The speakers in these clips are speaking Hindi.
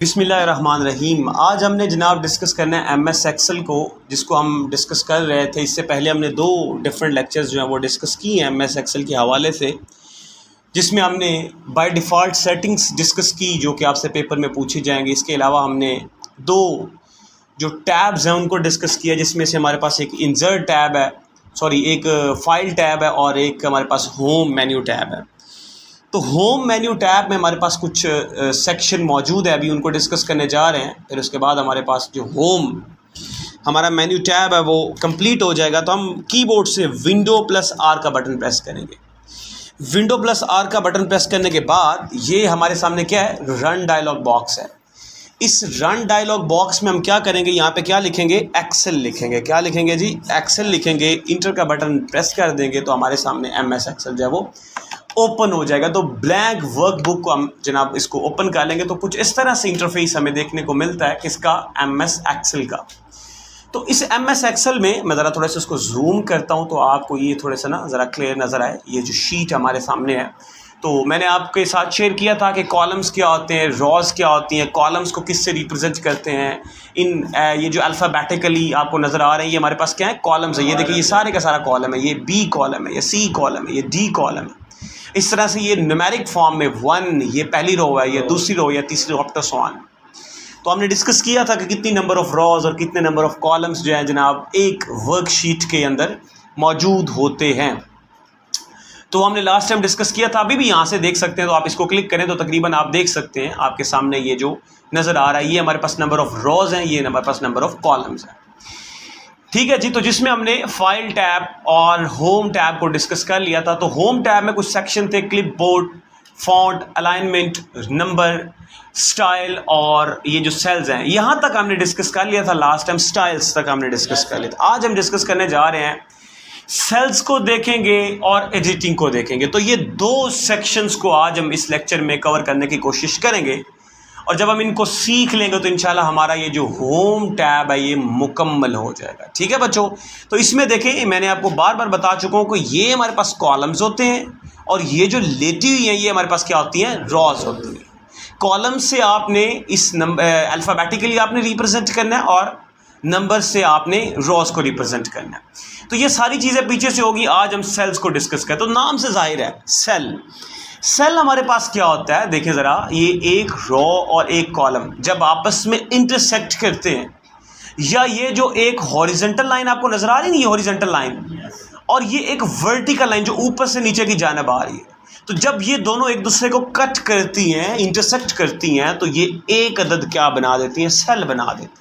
बिस्मिल्लाहिर्रहमानिर्रहीम। आज हमने जनाब डिस्कस करना है MS एक्सेल को, जिसको हम डिस्कस कर रहे थे। इससे पहले हमने दो डिफरेंट लेक्चर्स जो हैं वो डिस्कस किए हैं MS एक्सेल के हवाले से, जिसमें हमने बाय डिफ़ॉल्ट सेटिंग्स डिस्कस की जो कि आपसे पेपर में पूछी जाएंगी। इसके अलावा हमने दो जो टैब्स हैं उनको डिस्कस किया, जिसमें से हमारे पास एक इंसर्ट टैब है, एक फ़ाइल टैब है और एक हमारे पास होम मेन्यू टैब है। तो होम मेन्यू टैब में हमारे पास कुछ सेक्शन मौजूद है, अभी उनको डिस्कस करने जा रहे हैं। फिर उसके बाद हमारे पास जो होम हमारा मेन्यू टैब है वो कंप्लीट हो जाएगा। तो हम कीबोर्ड से Window+R का बटन प्रेस करेंगे। Window+R का बटन प्रेस करने के बाद ये हमारे सामने क्या है, रन डायलॉग बॉक्स है। इस रन डायलॉग बॉक्स में हम क्या करेंगे, यहाँ पे क्या लिखेंगे, एक्सेल लिखेंगे। क्या लिखेंगे जी, एक्सेल लिखेंगे। इंटर का बटन प्रेस कर देंगे तो हमारे सामने MS एक्सेल जो है वो ओपन हो जाएगा। तो ब्लैंक वर्कबुक को हम जनाब इसको ओपन कर लेंगे तो कुछ इस तरह से इंटरफेस हमें देखने को मिलता है, किसका, MS एक्सेल का। तो इस MS एक्सेल में मैं ज़रा थोड़ा सा इसको जूम करता हूँ तो आपको ये थोड़ा सा ना ज़रा क्लियर नज़र आए। ये जो शीट हमारे सामने है, तो मैंने आपके साथ शेयर किया था कि कॉलम्स क्या होते हैं, रॉज क्या होती हैं, कॉलम्स को किससे रिप्रेजेंट करते हैं। ये जो अल्फ़ाबेटिकली आपको नज़र आ रहे हैं, ये हमारे पास क्या है, कॉलम्स है। ये देखिए, ये सारे का सारा कॉलम है। ये B कॉलम है, ये C कॉलम है, ये D कॉलम है। इस तरह से ये न्यूमेरिक फॉर्म में 1 ये पहली रो है, ये दूसरी रो या तीसरी रो, अप टू सो ऑन। तो हमने डिस्कस किया था कि कितनी नंबर ऑफ़ रॉज और कितने नंबर ऑफ़ कॉलम्स जो है जनाब एक वर्कशीट के अंदर मौजूद होते हैं। तो हमने लास्ट टाइम डिस्कस किया था, अभी भी यहाँ से देख सकते हैं। तो आप इसको क्लिक करें तो तकरीबन आप देख सकते हैं आपके सामने ये जो नज़र आ रहा है, ये हमारे पास नंबर ऑफ़ रॉज हैं, ये हमारे पास नंबर ऑफ़ कॉलम्स हैं। ठीक है जी। तो जिसमें हमने फाइल टैब और होम टैब को डिस्कस कर लिया था। तो होम टैब में कुछ सेक्शन थे, clipboard, font, alignment, number, style और ये जो सेल्स हैं, यहाँ तक हमने डिस्कस कर लिया था लास्ट टाइम। स्टाइल्स तक हमने डिस्कस कर लिया था। आज हम डिस्कस करने जा रहे हैं, सेल्स को देखेंगे और एडिटिंग को देखेंगे। तो ये दो सेक्शंस को आज हम इस लेक्चर में कवर करने की कोशिश करेंगे। और जब हम इनको सीख लेंगे तो इंशाल्लाह हमारा ये जो होम टैब है ये मुकम्मल हो जाएगा। ठीक है बच्चों। तो इसमें देखें, मैंने आपको बार बार बता चुका हूँ कि ये हमारे पास कॉलम्स होते हैं और ये जो लेटी हुई हैं ये हमारे पास क्या होती हैं, रॉज होती हैं। कॉलम से आपने इस नंबर अल्फ़ाबेटिकली आपने रिप्रेजेंट करना है और नंबर से आपने रॉज को रिप्रेजेंट करना है। तो ये सारी चीज़ें पीछे से होगी। आज हम सेल्स को डिस्कस करें। तो नाम से जाहिर है सेल। सेल हमारे पास क्या होता है, देखिए ज़रा, ये एक रो और एक कॉलम जब आपस में इंटरसेक्ट करते हैं, या ये जो एक हॉरिजॉन्टल लाइन आपको नज़र आ रही है, ये हॉरिजॉन्टल लाइन और ये एक वर्टिकल लाइन जो ऊपर से नीचे की जानिब आ रही है, तो जब ये दोनों एक दूसरे को कट करती हैं, इंटरसेक्ट करती हैं, तो ये एक अदद क्या बना देती हैं, सेल बना देती हैं।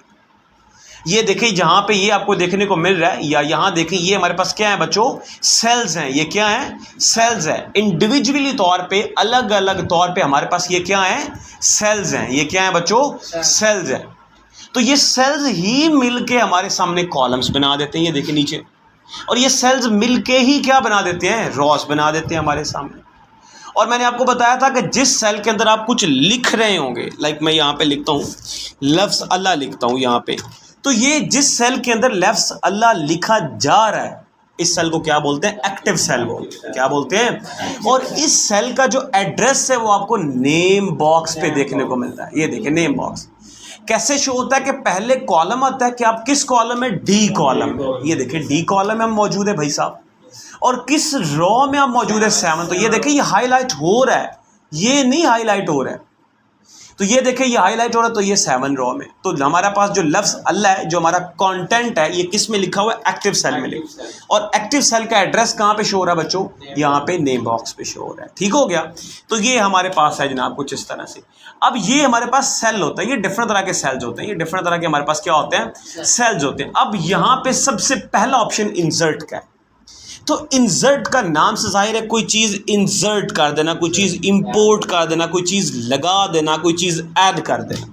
ये देखिए जहाँ पे ये आपको देखने को मिल रहा है, या यहाँ देखें, ये हमारे पास क्या है बच्चों, सेल्स हैं। ये क्या है, सेल्स हैं। इंडिविजुअली तौर पे, अलग अलग तौर पे हमारे पास ये क्या है, सेल्स हैं। ये क्या है बच्चों, सेल्स हैं। तो ये सेल्स ही मिलके हमारे सामने कॉलम्स बना देते हैं, ये देखिए नीचे, और ये सेल्स मिलके ही क्या बना देते हैं, रॉज बना देते हैं हमारे सामने। और मैंने आपको बताया था कि जिस सेल के अंदर आप कुछ लिख रहे होंगे, लाइक मैं यहाँ पे लिखता हूँ लफ्ज़ अल्लाह लिखता हूँ यहाँ पे, तो ये जिस सेल के अंदर लफ्ज़ अल्लाह लिखा जा रहा है, इस सेल को क्या बोलते हैं, एक्टिव सेल बोलते हैं। क्या बोलते हैं। और इस सेल का जो एड्रेस है वो आपको नेम बॉक्स पे देखने को मिलता है। ये देखिए नेम बॉक्स कैसे शो होता है कि पहले कॉलम आता है कि आप किस कॉलम में, D कॉलम में। ये देखिए D कॉलम में हम मौजूद है भाई साहब, और किस रो में आप मौजूद है, 7। तो ये देखिए ये हाईलाइट हो रहा है, ये नहीं हाईलाइट हो रहा है। तो ये देखिए ये हाईलाइट हो रहा है, तो ये 7 रो में। तो हमारा पास जो लफ्ज़ अल्लाह है, जो हमारा कंटेंट है, ये किस में लिखा हुआ है, एक्टिव सेल में लिखा। और एक्टिव सेल का एड्रेस कहाँ पे शो हो रहा है बच्चों, यहाँ पे नेम बॉक्स पे शो हो रहा है। ठीक हो गया। तो ये हमारे पास है जनाब कुछ इस तरह से। अब ये हमारे पास सेल होता है, ये डिफरेंट तरह के सेल्स होते हैं, ये डिफरेंट तरह के हमारे पास क्या होते हैं, सेल्स होते हैं। अब यहाँ पे सबसे पहला ऑप्शन इंसर्ट का है। तो इंसर्ट का नाम से जाहिर है कोई चीज़ इंसर्ट कर देना, कोई चीज़ इंपोर्ट कर देना, कोई चीज़ लगा देना, कोई चीज़ ऐड कर देना,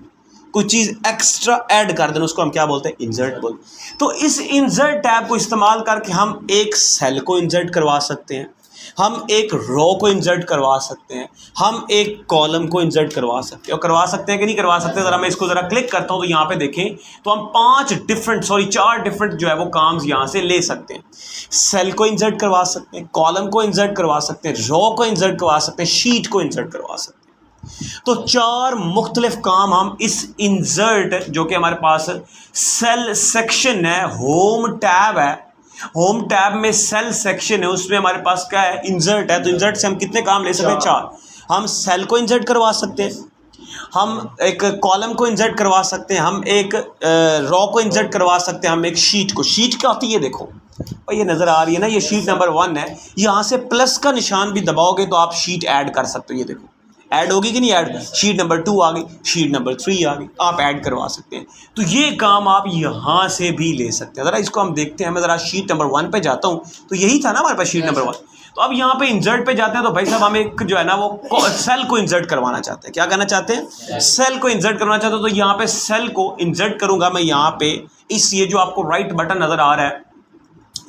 कोई चीज़ एक्स्ट्रा ऐड कर देना, उसको हम क्या बोलते हैं, इंसर्ट बोलते हैं। तो इस इंसर्ट टैब को इस्तेमाल करके हम एक सेल को इंसर्ट करवा सकते हैं, हम एक रो को इंसर्ट करवा सकते हैं, हम एक कॉलम को इंसर्ट करवा सकते हैं। और करवा सकते हैं कि नहीं करवा सकते, ज़रा मैं इसको ज़रा क्लिक करता हूँ तो यहाँ पे देखें तो हम 4 डिफरेंट जो है वो काम्स यहाँ से ले सकते हैं। सेल को इंसर्ट करवा सकते हैं, कॉलम को इंसर्ट करवा सकते हैं, रो को इंसर्ट करवा सकते हैं, शीट को इंसर्ट करवा सकते हैं। तो 4 मुख्तलिफ काम हम इस इंसर्ट जो कि हमारे पास सेल सेक्शन है, होम टैब है, होम टैब में सेल सेक्शन है, उसमें हमारे पास क्या है, इंसर्ट है। तो इंसर्ट से हम कितने काम ले सकते हैं? 4। हम सेल को इंसर्ट करवा सकते हैं, हम एक कॉलम को इंसर्ट करवा सकते हैं, हम एक रॉ को इंसर्ट करवा सकते हैं, हम एक शीट को। शीट क्या होती है? ये देखो और ये नज़र आ रही है ना, ये शीट नंबर 1 है। यहाँ से प्लस का निशान भी दबाओगे तो आप शीट ऐड कर सकते हो। ये देखो ऐड होगी कि नहीं ऐड? शीट नंबर 2 आ गई, शीट नंबर 3 आ गई, आप ऐड करवा सकते हैं। तो ये काम आप यहाँ से भी ले सकते हैं। ज़रा इसको हम देखते हैं। मैं ज़रा शीट नंबर 1 पे जाता हूँ, तो यही था ना हमारे पास शीट नंबर 1। तो अब यहाँ पे इंसर्ट पे जाते हैं, तो भाई साहब हम एक जो है ना वो सेल को इंसर्ट करवाना चाहते हैं। क्या करना चाहते हैं? सेल को इंसर्ट करवाना चाहते हो। तो यहाँ पे सेल को इंसर्ट करूँगा मैं यहाँ पे इस, ये जो आपको राइट बटन नज़र आ रहा है,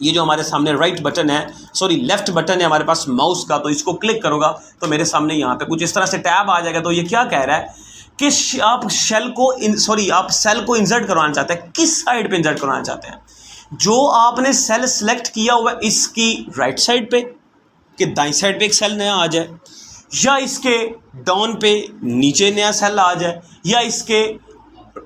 ये जो हमारे सामने राइट बटन है, सॉरी लेफ्ट बटन है हमारे पास माउस का, तो इसको क्लिक करूँगा तो मेरे सामने यहाँ पे कुछ इस तरह से टैब आ जाएगा। तो ये क्या कह रहा है कि आप सेल को आप सेल को इंसर्ट करवाना चाहते हैं। किस साइड पे इंसर्ट करवाना चाहते हैं? जो आपने सेल सेलेक्ट किया हुआ है इसकी राइट साइड पे, कि दाईं साइड पे एक सेल नया आ जाए, या इसके डाउन पे नीचे नया सेल आ जाए, या इसके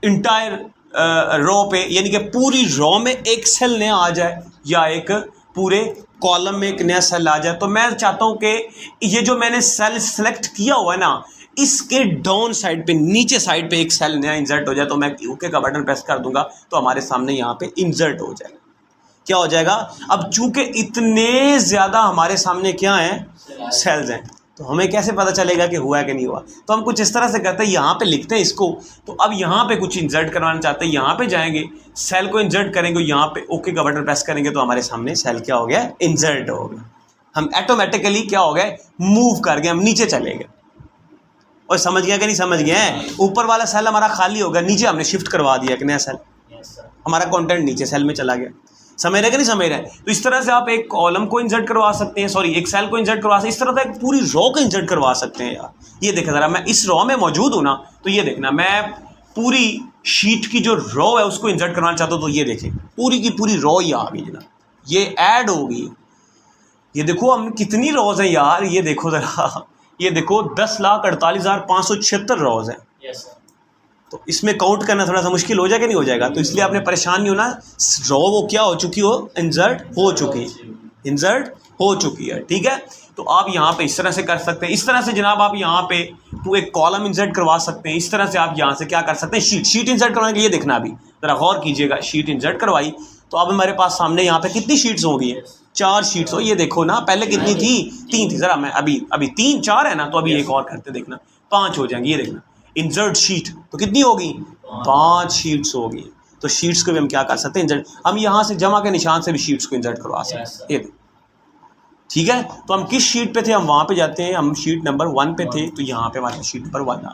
इंटायर रो पे यानी कि पूरी रो में एक सेल नया आ जाए, या एक पूरे कॉलम में एक नया सेल आ जाए। तो मैं चाहता हूँ कि ये जो मैंने सेल सेलेक्ट किया हुआ है ना, इसके डाउन साइड पे, नीचे साइड पे एक सेल नया इंसर्ट हो जाए। तो मैं ओके का बटन प्रेस कर दूंगा तो हमारे सामने यहाँ पे इंसर्ट हो जाएगा। क्या हो जाएगा? अब चूंकि इतने ज़्यादा हमारे सामने क्या हैं, सेल्स हैं, तो हमें कैसे पता चलेगा कि हुआ है कि नहीं हुआ? तो हम कुछ इस तरह से करते हैं, यहाँ पे लिखते हैं इसको। तो अब यहाँ पे कुछ इंसर्ट करवाना चाहते हैं, यहाँ पे जाएंगे, सेल को इंसर्ट करेंगे, यहाँ पे ओके का बटन प्रेस करेंगे तो हमारे सामने सेल क्या हो गया? इंसर्ट हो गया। हम ऑटोमेटिकली क्या हो गए? मूव कर गए, हम नीचे चले गए। और समझ गया कि नहीं समझ गए? ऊपर वाला सेल हमारा खाली हो गया, नीचे हमने शिफ्ट करवा दिया एक नया सेल, हमारा कॉन्टेंट नीचे सेल में चला गया। समझ रहे कि नहीं समझ रहे? तो इस तरह से आप एक कॉलम को इंसर्ट करवा सकते हैं, सॉरी एक सेल को इंसर्ट करवा सकते हैं। इस तरह से एक पूरी रो को इंसर्ट करवा सकते हैं यार। ये देखा ज़रा, मैं इस रो में मौजूद हूँ ना, तो ये देखना, मैं पूरी शीट की जो रो है उसको इंसर्ट करवाना चाहता हूँ। तो ये देखें पूरी की पूरी रो ही आ गई जनाब, ये ऐड होगी। ये देखो हम कितनी रोज़ हैं यार, ये देखो ज़रा, ये देखो 10,48,576 रोज़ हैं। तो इसमें काउंट करना थोड़ा सा मुश्किल हो जाएगा, नहीं हो जाएगा? तो इसलिए आपने परेशान नहीं होना। रो वो क्या हो चुकी हो? इंसर्ट हो चुकी, इंसर्ट हो चुकी है। ठीक है, तो आप यहाँ पे इस तरह से कर सकते हैं। इस तरह से जनाब आप यहाँ पे तो एक कॉलम इंसर्ट करवा सकते हैं। इस तरह से आप यहाँ से क्या कर सकते हैं? शीट इंसर्ट करवाने के लिए देखना, अभी ज़रा गौर कीजिएगा। शीट इंसर्ट करवाई तो अब हमारे पास सामने यहाँ पे कितनी शीट्स होंगी? 4 शीट्स हो। ये देखो ना, पहले कितनी थी? 3 थी। ज़रा मैं अभी 3 4 है ना, तो अभी एक और करते देखना, 5 हो जाएंगी। ये देखना इंसर्ट शीट तो कितनी होगी? 5 शीट्स होगी। तो शीट्स को भी हम क्या कर सकते हैं? इंसर्ट। हम यहाँ से जमा के निशान से भी शीट्स को इंसर्ट करवा सकते हैं। ठीक है, तो हम किस शीट पे थे? हम वहाँ पे जाते हैं, हम शीट नंबर 1 पे थे, तो यहाँ पे हमारे शीट नंबर 1 आ।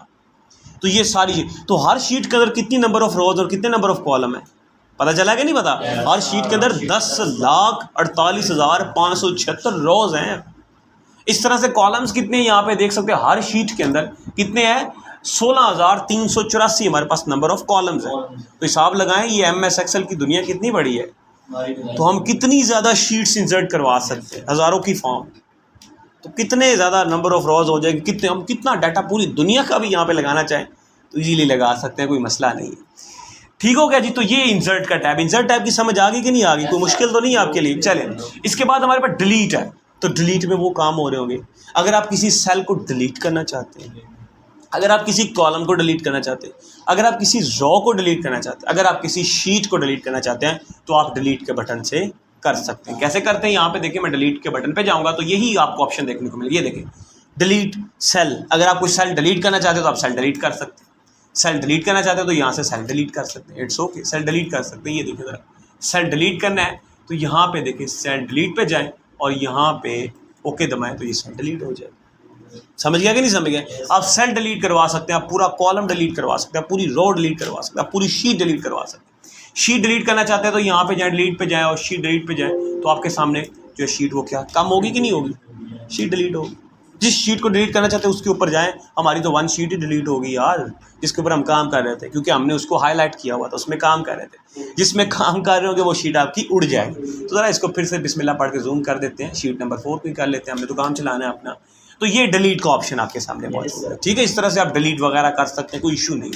तो ये सारी, तो हर शीट के अंदर कितनी नंबर ऑफ रोज और कितने नंबर ऑफ कॉलम है? पता चला कि नहीं पता? हर शीट के अंदर 10,48,576 रोज हैं। इस तरह से कॉलम्स कितने यहाँ पे देख सकते हैं, हर शीट के अंदर कितने हैं? 16,384 हमारे पास नंबर ऑफ कॉलम्स हैं। तो हिसाब लगाएं ये MS एक्सेल की दुनिया कितनी बड़ी है। तो हम कितनी ज़्यादा शीट्स इंसर्ट करवा सकते हैं, हज़ारों की फॉर्म। तो कितने ज़्यादा नंबर ऑफ रोज हो जाएंगे, कितने, हम कितना डाटा पूरी दुनिया का भी यहाँ पे लगाना चाहें तो इजीली लगा सकते हैं, कोई मसला नहीं है। ठीक हो गया जी। तो ये इंसर्ट का टैब, इंसर्ट टैब की समझ आ गई कि नहीं आ गई? कोई मुश्किल तो नहीं है आपके लिए? चलें, इसके बाद हमारे पास डिलीट है। तो डिलीट में वो काम हो रहे होंगे, अगर आप किसी सेल को डिलीट करना चाहते हैं, अगर आप किसी कॉलम को डिलीट करना चाहते हैं, अगर आप किसी रो को डिलीट करना चाहते हैं, अगर आप किसी शीट को डिलीट करना चाहते हैं, तो आप डिलीट के बटन से कर सकते हैं। कैसे करते हैं? यहाँ पे देखिए, मैं डिलीट के बटन पे जाऊँगा तो यही आपको ऑप्शन देखने को मिलेगा। ये देखिए डिलीट सेल, अगर आप कोई सेल डिलीट करना चाहते हो तो आप सेल डिलीट कर सकते हैं। सेल डिलीट करना चाहते हो तो यहाँ से सेल डिलीट कर सकते हैं। इट्स ओके, सेल डिलीट कर सकते हैं। ये देखिए ज़रा, सेल डिलीट करना है तो यहाँ पे देखिए सेल डिलीट पे जाएँ और यहाँ पे ओके दबाएं तो ये सेल डिलीट हो जाए। समझ गया कि नहीं समझ गया? आप सेल डिलीट करवा सकते हैं, आप पूरा कॉलम डिलीट करवा सकते हैं, पूरी रो डिलीट करवा सकते हैं, आप पूरी शीट डिलीट करवा सकते हैं। शीट डिलीट करना चाहते हैं तो यहाँ पे जाएं, डिलीट पे जाएं और शीट डिलीट पे जाएं, तो आपके सामने जो शीट वो क्या कम होगी कि नहीं होगी? शीट डिलीट होगी। जिस शीट को डिलीट करना चाहते हैं उसके ऊपर जाएं। हमारी तो 1 शीट ही डिलीट होगी यार, जिसके ऊपर हम काम कर रहे थे, क्योंकि हमने उसको हाईलाइट किया हुआ था, उसमें काम कर रहे थे। जिसमें काम कर रहे होंगे वो शीट आपकी उड़ जाएगी। तो ज़रा इसको फिर से बिस्मिल्लाह पढ़ के जूम कर देते हैं। शीट नंबर 4 को ही कर लेते हैं, हमने तो काम चलाना है अपना। तो ये डिलीट का ऑप्शन आपके सामने मौजूद है। ठीक है, इस तरह से आप डिलीट वगैरह कर सकते हैं, कोई इशू नहीं।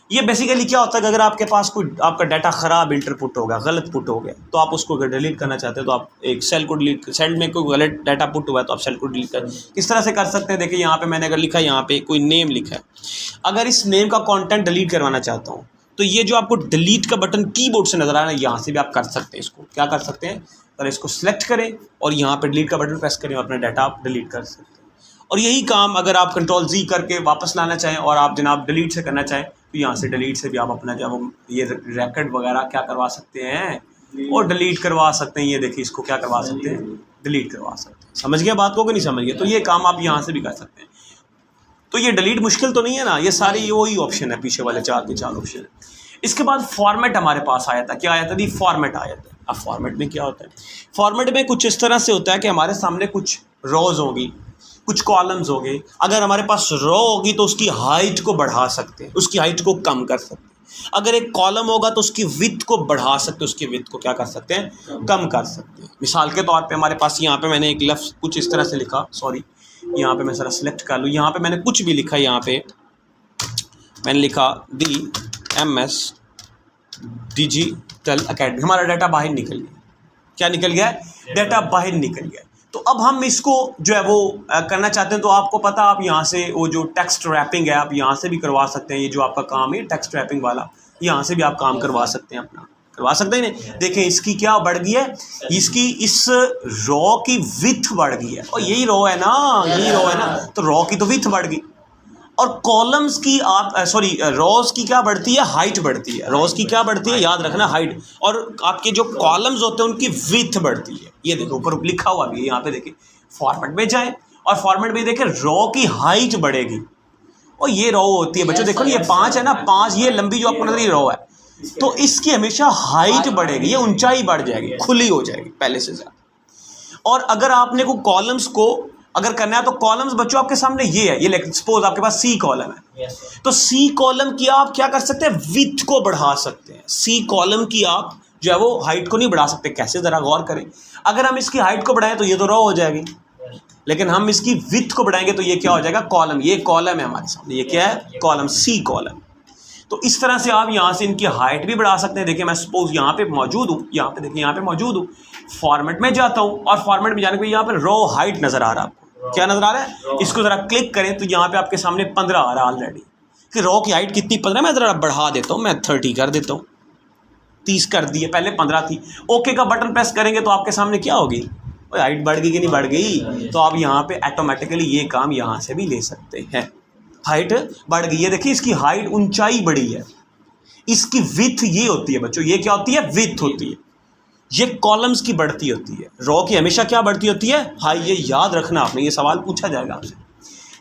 ये बेसिकली क्या होता है कि अगर आपके पास कोई आपका डाटा ख़राब इंटरपुट हो गया, गलत पुट हो गया, तो आप उसको अगर डिलीट करना चाहते हैं तो आप एक सेल को डिलीट, सेल में कोई गलत डाटा पुट हुआ है तो आप सेल को डिलीट कर किस तरह से कर सकते हैं। देखिए यहाँ पे मैंने अगर लिखा है, यहाँ पे कोई नेम लिखा है, अगर इस नेम का कंटेंट डिलीट करवाना चाहता हूँ तो ये जो आपको डिलीट का बटन कीबोर्ड से नजर आ रहा है, यहाँ से भी आप कर सकते हैं। इसको क्या कर सकते हैं, अगर इसको सिलेक्ट करें और यहाँ पे डिलीट का बटन प्रेस करें और अपना डाटा आप डिलीट कर सकते हैं। और यही काम अगर आप कंट्रोल Z करके वापस लाना चाहें और आप जनाब डिलीट से करना चाहें तो यहाँ से डिलीट से भी आप अपना जब ये रिकॉर्ड वगैरह क्या करवा सकते हैं और डिलीट करवा सकते हैं। ये देखिए, इसको क्या करवा सकते हैं, डिलीट करवा सकते हैं। समझ गया बात को कि नहीं समझ गया? तो ये काम आप यहाँ से भी कर सकते हैं। तो ये डिलीट मुश्किल तो नहीं है ना, ये सारे वही ऑप्शन है, पीछे वाले 4 के 4 ऑप्शन है। इसके बाद फॉर्मेट हमारे पास आया था, क्या आया था जी, फॉर्मेट आया था। अब फॉर्मेट में क्या होता है, फॉर्मेट में कुछ इस तरह से होता है कि हमारे सामने कुछ रोज होगी, कुछ कॉलम्स हो गए। अगर हमारे पास रो होगी तो उसकी हाइट को बढ़ा सकते हैं, उसकी हाइट को कम कर सकते हैं। अगर एक कॉलम होगा तो उसकी विड्थ को बढ़ा सकते हैं, उसकी विड्थ को क्या कर सकते हैं, कम कर सकते हैं। मिसाल के तौर पे हमारे पास यहाँ पे मैंने एक लफ्ज़ कुछ इस तरह से लिखा, सॉरी यहाँ पे मैं ज़रा सिलेक्ट कर लूँ, यहाँ पे मैंने कुछ भी लिखा, यहाँ पे मैंने लिखा दी MS डिजिटल अकेडमी, हमारा डाटा बाहर निकल गया। क्या निकल गया, डाटा बाहर निकल गया। तो अब हम इसको जो है वो करना चाहते हैं, तो आपको पता, आप यहाँ से वो जो टेक्स्ट रैपिंग है आप यहाँ से भी करवा सकते हैं। ये जो आपका काम है टेक्स्ट रैपिंग वाला, यहाँ से भी आप काम करवा सकते हैं, अपना करवा सकते हैं। नहीं देखें, इसकी क्या बढ़ गई है, इसकी इस रो की विड्थ बढ़ गई है, और यही रो है ना, यही रो है ना, तो रो की तो विड्थ बढ़ गई। और कॉलम्स की आप रोज की क्या बढ़ती है, हाइट बढ़ती है। रोज की क्या बढ़ती है, याद रखना, हाइट। और आपके जो कॉलम्स होते हैं उनकी विड्थ बढ़ती है। ये देखो ऊपर लिखा हुआ भी है, यहाँ पे देखिए, फॉर्मेट में जाएं और फॉर्मेट में देखें रो की हाइट बढ़ेगी। और ये रो होती है बच्चों, देखो ये 5 है ना, 5 ये लंबी जो आपको नजर, ये रो है, तो इसकी हमेशा हाइट बढ़ेगी, ये ऊंचाई बढ़ जाएगी, खुली हो जाएगी पहले से ज्यादा। और अगर आपने को कॉलम्स को अगर करना है तो कॉलम्स बच्चों आपके सामने ये है, ये सपोज आपके पास C कॉलम है, तो C कॉलम की आप क्या कर सकते हैं, विड्थ को बढ़ा सकते हैं। C कॉलम की आप जो है वो हाइट को नहीं बढ़ा सकते। कैसे, जरा गौर करें। अगर हम इसकी हाइट को बढ़ाएं तो ये तो रो हो जाएगी, लेकिन हम इसकी विड्थ को बढ़ाएंगे तो ये क्या हो जाएगा, कॉलम। ये कॉलम है हमारे सामने, ये क्या है, कॉलम, C कॉलम। तो इस तरह से आप यहाँ से इनकी हाइट भी बढ़ा सकते हैं। देखिए मैं सपोज यहाँ पे मौजूद हूँ, यहाँ पे देखिए, यहाँ पे मौजूद हूँ, फॉर्मेट में जाता हूँ और फॉर्मेट में जाने के यहाँ पे रो हाइट नजर आ रहा है। आपको क्या नजर आ रहा है, इसको जरा क्लिक करें तो यहाँ पे आपके सामने 15 आ रहा है ऑलरेडी, कि रो की हाइट कितनी, 15। मैं जरा बढ़ा देता हूँ, मैं 30 कर देता हूँ, 30 कर दिए, पहले 15 थी। ओके का बटन प्रेस करेंगे तो आपके सामने क्या होगी, हाइट बढ़ गई कि नहीं बढ़ गई। तो आप यहाँ पे ऑटोमेटिकली ये काम यहाँ से भी ले सकते हैं, हाइट बढ़ गई है। देखिए इसकी हाइट, ऊंचाई बढ़ी है। इसकी विड्थ ये होती है बच्चों, ये क्या होती है, विड्थ होती है। ये कॉलम्स की बढ़ती होती है, रो की हमेशा क्या बढ़ती होती है, हाई। ये याद रखना आपने, ये सवाल पूछा जाएगा आपसे।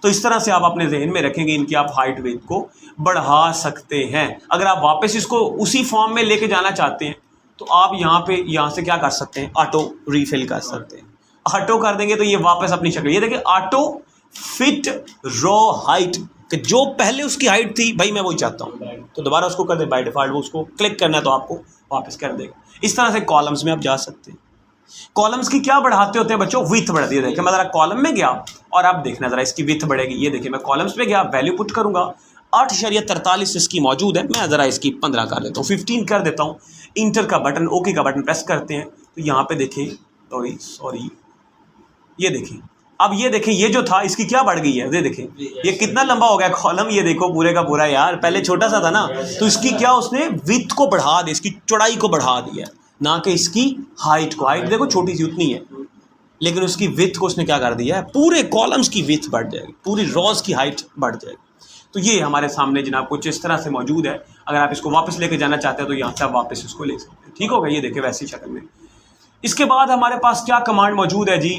तो इस तरह से आप अपने जहन में रखेंगे, इनकी आप हाइट विड्थ को बढ़ा सकते हैं। अगर आप वापस इसको उसी फॉर्म में लेके जाना चाहते हैं तो आप यहाँ से क्या कर सकते हैं, ऑटो रीफिल कर सकते हैं। ऑटो कर देंगे तो ये वापस अपनी शक्ल, ये देखिए, ऑटो फिट रो हाइट, कि जो पहले उसकी हाइट थी भाई मैं वही चाहता हूँ, तो दोबारा उसको कर दे, बाय डिफ़ॉल्ट वो उसको क्लिक करना है तो आपको वापस कर देगा। इस तरह से कॉलम्स में आप जा सकते हैं। कॉलम्स की क्या बढ़ाते होते हैं बच्चों, विड्थ बढ़ती है। देखिए मैं ज़रा कॉलम में गया और आप देखना ज़रा इसकी विड्थ बढ़ेगी। ये देखिए मैं कॉलम्स पे गया, वैल्यू पुट करूँगा, 8.43 इसकी मौजूद है। मैं ज़रा इसकी 15 कर देता हूँ, 15 कर देता हूँ। इंटर का बटन, ओके का बटन प्रेस करते हैं तो यहाँ पे देखिए, सॉरी ये देखिए, अब ये देखें, ये जो था इसकी क्या बढ़ गई है, ये देखें ये कितना लंबा हो गया कॉलम, ये देखो पूरे का पूरा। यार पहले छोटा सा था ना, तो इसकी क्या उसने विड्थ को बढ़ा दी, इसकी चौड़ाई को बढ़ा दी है, ना कि इसकी हाइट को। हाइट देखो छोटी सी उतनी है, लेकिन उसकी विड्थ को उसने क्या कर दिया है, पूरे कॉलम्स की विड्थ बढ़ जाएगी, पूरी रोज की हाइट बढ़ जाएगी। तो ये हमारे सामने जनाब कुछ इस तरह से मौजूद है। अगर आप इसको वापस लेके जाना चाहते हैं तो यहाँ से आप वापस इसको ले सकते हैं। ठीक होगा, ये देखिए वैसी शक्ल में। इसके बाद हमारे पास क्या कमांड मौजूद है जी,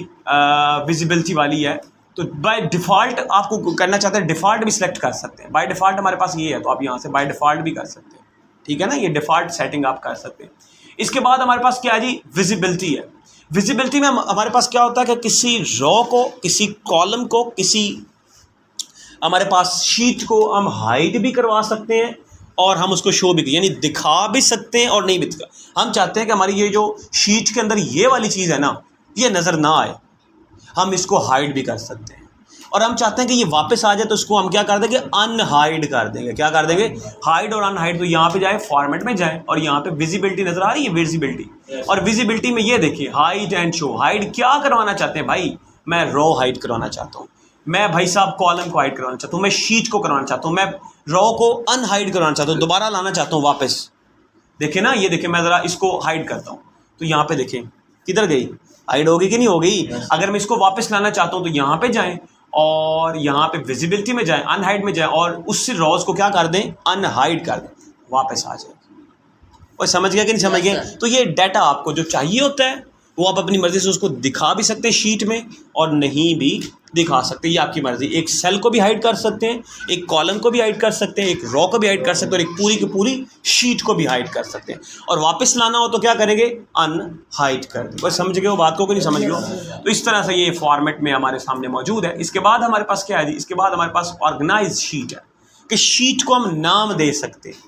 विजिबिलिटी वाली है। तो बाय डिफ़ॉल्ट आपको करना चाहते हैं, डिफ़ॉल्ट भी सिलेक्ट कर सकते हैं। बाय डिफ़ॉल्ट हमारे पास ये है, तो आप यहाँ से बाय डिफ़ॉल्ट भी कर सकते हैं। ठीक है ना, ये डिफ़ॉल्ट सेटिंग आप कर सकते हैं। इसके बाद हमारे पास क्या है जी, विजिबिलिटी है। विजिबिलिटी में हमारे पास क्या होता है कि किसी रो को, किसी कॉलम को, किसी हमारे पास शीट को हम हाइड भी करवा सकते हैं और हम उसको शो भी, यानी दिखा भी सकते हैं और नहीं भी दिखा। हम चाहते हैं कि हमारी ये जो शीट के अंदर ये वाली चीज़ है ना, ये नज़र ना आए, हम इसको हाइड भी कर सकते हैं। और हम चाहते हैं कि ये वापस आ जाए, तो इसको हम क्या कर देंगे, अनहाइड कर देंगे। क्या कर देंगे, हाइड और अनहाइड। तो यहाँ पे जाए, फॉर्मेट में जाए और यहाँ पे विजिबिलिटी नजर आ रही है, विजिबिलिटी, और विजिबिलिटी में ये देखिए हाइड एंड शो। हाइड क्या करवाना चाहते हैं भाई, मैं रो हाइड करवाना चाहता हूँ, मैं भाई साहब कॉलम को हाइड करवाना चाहता हूँ, मैं शीट को करवाना चाहता हूँ, मैं रो को अनहाइड करवाना चाहता हूँ, दोबारा लाना चाहता हूँ वापस। देखिए ना, ये देखिए मैं ज़रा इसको हाइड करता हूँ, तो यहाँ पे देखिए किधर गई, हाइड होगी कि नहीं हो गई। अगर मैं इसको वापस लाना चाहता हूँ तो यहाँ पे जाएं और यहाँ पे विजिबिलिटी में जाएं, अनहाइड में जाएं और उससे रॉज को क्या कर दें, अनहाइड कर दें, वापस आ जाए। और समझ गया कि नहीं समझ गए। तो ये डाटा आपको जो चाहिए होता है वो आप अपनी मर्ज़ी से उसको दिखा भी सकते हैं शीट में और नहीं भी दिखा सकते, ये आपकी मर्ज़ी। एक सेल को भी हाइड कर सकते हैं, एक कॉलम को भी हाइड कर सकते हैं, एक रो को भी हाइड कर सकते हैं और एक पूरी की पूरी शीट को भी हाइड कर सकते हैं। और वापस लाना हो तो क्या करेंगे, अनहाइड कर दें। बस समझ गए वो बात को कि नहीं समझ गए। तो इस तरह से ये फॉर्मेट में हमारे सामने मौजूद है। इसके बाद हमारे पास क्या है जी, इसके बाद हमारे पास ऑर्गेनाइज शीट है कि शीट को हम नाम दे सकते हैं,